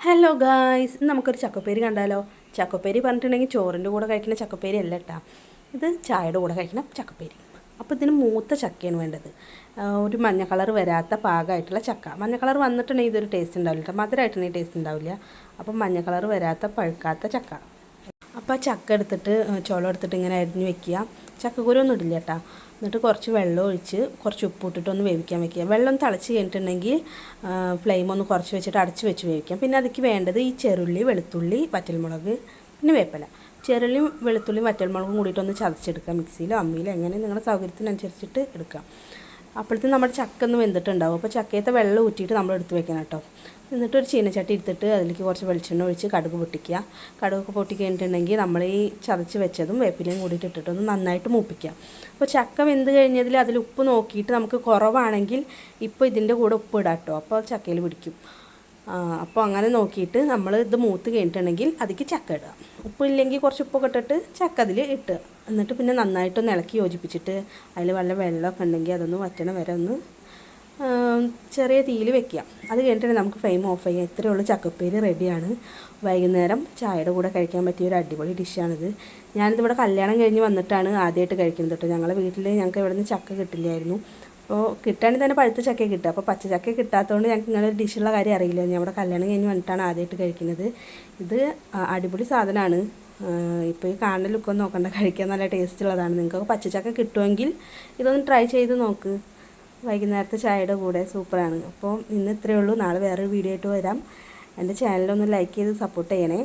Hello guys, നമുക്കൊരു ചക്കപ്പേരി കണ്ടാലോ? ചക്കപ്പേരി പറഞ്ഞിട്ടുണ്ടെങ്കിൽ ചോറിൻ്റെ കൂടെ കഴിക്കുന്ന ചക്കപ്പേരി അല്ല കേട്ടോ, ഇത് ചായയുടെ കൂടെ കഴിക്കുന്ന ചക്കപ്പേരി. അപ്പോൾ ഇതിന് മൂത്ത ചക്കയാണ് വേണ്ടത്. ഒരു മഞ്ഞ കളർ വരാത്ത പാകമായിട്ടുള്ള ചക്ക. മഞ്ഞ കളർ വന്നിട്ടുണ്ടെങ്കിൽ ഇതൊരു ടേസ്റ്റ് ഉണ്ടാവില്ല കേട്ടോ, മധുരമായിട്ടുണ്ടെങ്കിൽ ടേസ്റ്റ് ഉണ്ടാവില്ല. അപ്പം മഞ്ഞ കളർ വരാത്ത പഴുക്കാത്ത ചക്ക. അപ്പോൾ ആ ചക്ക എടുത്തിട്ട് ചോളം എടുത്തിട്ട് ഇങ്ങനെ അരിഞ്ഞ് വെക്കുക. ചക്കക്കുരു ഒന്നും ഇടില്ല കേട്ടോ. എന്നിട്ട് കുറച്ച് വെള്ളം ഒഴിച്ച് കുറച്ച് ഉപ്പ് ഇട്ടിട്ട് ഒന്ന് വേവിക്കാൻ വെക്കുക. വെള്ളം തിളച്ച് കഴിഞ്ഞിട്ടുണ്ടെങ്കിൽ ഫ്ലെയിം ഒന്ന് കുറച്ച് വെച്ചിട്ട് അടച്ച് വെച്ച് വേവിക്കാം. പിന്നെ അതിലേക്ക് വേണ്ടത് ഈ ചെറുള്ളി, വെളുത്തുള്ളി, വറ്റൽമുളക്, പിന്നെ വേപ്പില. ചെറുള്ളിയും വെളുത്തുള്ളിയും വറ്റൽമുളകും കൂടിയിട്ടൊന്ന് ചതച്ചെടുക്കാം. മിക്സിയിലോ അമ്മിയിലോ എങ്ങനെ നിങ്ങളുടെ സൗകര്യത്തിനനുസരിച്ചിട്ട് എടുക്കാം. അപ്പോഴത്തേക്കും നമ്മുടെ ചക്ക ഒന്ന് വെന്തിട്ടുണ്ടാവും. അപ്പോൾ ചക്കയത്തെ വെള്ളം ഊറ്റിയിട്ട് നമ്മൾ എടുത്ത് വെക്കണം കേട്ടോ. എന്നിട്ട് ഒരു ചീനച്ചട്ടി എടുത്തിട്ട് അതിലേക്ക് കുറച്ച് വെളിച്ചെണ്ണ ഒഴിച്ച് കടുക് പൊട്ടിക്കുക. കടുകൊക്കെ പൊട്ടി കഴിഞ്ഞിട്ടുണ്ടെങ്കിൽ നമ്മൾ ഈ ചതച്ച് വെച്ചതും വേപ്പിലയും കൂടിയിട്ട് ഇട്ടിട്ടൊന്ന് നന്നായിട്ട് മൂപ്പിക്കുക. അപ്പോൾ ചക്ക വെന്ത് കഴിഞ്ഞതിൽ അതിൽ ഉപ്പ് നോക്കിയിട്ട് നമുക്ക് കുറവാണെങ്കിൽ ഇപ്പോൾ ഇതിൻ്റെ കൂടെ ഉപ്പ് ഇടാം കേട്ടോ, അപ്പോൾ ചക്കയിൽ പിടിക്കും. അപ്പോൾ അങ്ങനെ നോക്കിയിട്ട് നമ്മൾ ഇത് മൂത്ത് കഴിഞ്ഞിട്ടുണ്ടെങ്കിൽ അതിലേക്ക് ചക്ക ഇടുക. ഉപ്പില്ലെങ്കിൽ കുറച്ച് ഉപ്പൊക്കെ ഇട്ടിട്ട് ചക്ക അതിൽ ഇട്ട് എന്നിട്ട് പിന്നെ നന്നായിട്ടൊന്ന് ഇളക്കി യോജിപ്പിച്ചിട്ട് അതിൽ വല്ല വെള്ളമൊക്കെ ഉണ്ടെങ്കിൽ അതൊന്ന് വറ്റണ വരെ ഒന്ന് ചെറിയ തീയിൽ വെക്കുക. അത് കഴിഞ്ഞിട്ടുണ്ടെങ്കിൽ നമുക്ക് ഫ്ലെയിം ഓഫ് ചെയ്യാം. ഇത്രയേ ഉള്ളൂ, ചക്കപ്പേരി റെഡിയാണ്. വൈകുന്നേരം ചായയുടെ കൂടെ കഴിക്കാൻ പറ്റിയ ഒരു അടിപൊളി ഡിഷാണിത്. ഞാനിതിവിടെ കല്യാണം കഴിഞ്ഞ് വന്നിട്ടാണ് ആദ്യമായിട്ട് കഴിക്കുന്നത് കേട്ടോ. ഞങ്ങളുടെ വീട്ടിൽ ഞങ്ങൾക്ക് ഇവിടെ നിന്ന് ചക്ക കിട്ടില്ലായിരുന്നു. അപ്പോൾ കിട്ടുകയാണെങ്കിൽ തന്നെ പഴുത്ത ചക്ക കിട്ടുക. അപ്പോൾ പച്ച ചക്ക കിട്ടാത്തതുകൊണ്ട് ഞങ്ങൾക്ക് ഇങ്ങനെ ഒരു ഡിഷുള്ള കാര്യം അറിയില്ല. ഞാൻ ഇവിടെ കല്യാണം കഴിഞ്ഞ് വന്നിട്ടാണ് ആദ്യമായിട്ട് കഴിക്കുന്നത്. ഇത് അടിപൊളി സാധനമാണ്. ഇപ്പോൾ ഈ കാണുന്ന ലുക്കൊന്നും നോക്കണ്ട, കഴിക്കാൻ നല്ല ടേസ്റ്റ് ഉള്ളതാണ്. നിങ്ങൾക്ക് പച്ചച്ചക്ക കിട്ടുമെങ്കിൽ ഇതൊന്ന് ട്രൈ ചെയ്ത് നോക്ക്. വൈകുന്നേരത്തെ ചായയുടെ കൂടെ സൂപ്പറാണ്. അപ്പോൾ ഇന്ന് ഇത്രയേ ഉള്ളൂ. നാളെ വേറൊരു വീഡിയോ ആയിട്ട് വരാം. എൻ്റെ ചാനലൊന്ന് ലൈക്ക് ചെയ്ത് സപ്പോർട്ട് ചെയ്യണേ.